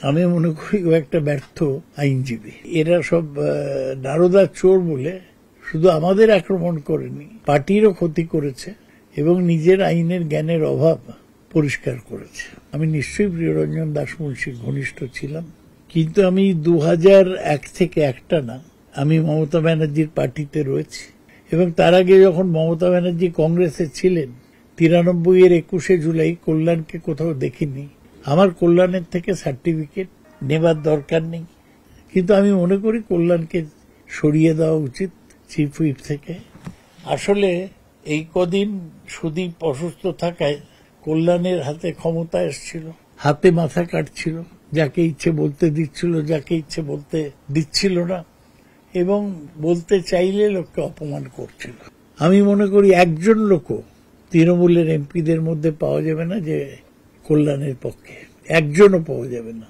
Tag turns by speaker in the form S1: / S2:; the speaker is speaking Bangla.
S1: আমি মনে করি ও একটা ব্যর্থ আইনজীবী। এরা সব নারদার চোর বলে শুধু আমাদের আক্রমণ করেনি, পার্টিরও ক্ষতি করেছে এবং নিজের আইনের জ্ঞানের অভাব পরিষ্কার করেছে। আমি নিশ্চয়ই প্রিয়রঞ্জন দাশমুন্সির ঘনিষ্ঠ ছিলাম, কিন্তু আমি 2001 থেকে একটানা আমি মমতা ব্যানার্জির পার্টিতে রয়েছি এবং তার আগে যখন মমতা ব্যানার্জি কংগ্রেসে ছিলেন 93 এর 21শে জুলাই কল্যাণকে কোথাও দেখিনি। আমার কল্যাণের থেকে সার্টিফিকেট নেবার দরকার নেই, কিন্তু আমি মনে করি কল্যাণকে সরিয়ে দেওয়া উচিত চিফ হুইপ থেকে। আসলে এই কদিন সুদীপ অসুস্থ থাকায় কল্যাণের হাতে ক্ষমতা এসেছিল, হাতে মাথা কাটছিল, যাকে ইচ্ছে বলতে দিচ্ছিল, যাকে ইচ্ছে বলতে দিচ্ছিল না এবং বলতে চাইলে লোককে অপমান করছিল। আমি মনে করি একজন লোকও তৃণমূলের এমপিদের মধ্যে পাওয়া যাবে না যে কল্যাণের পক্ষে, একজনও পাওয়া যাবে না।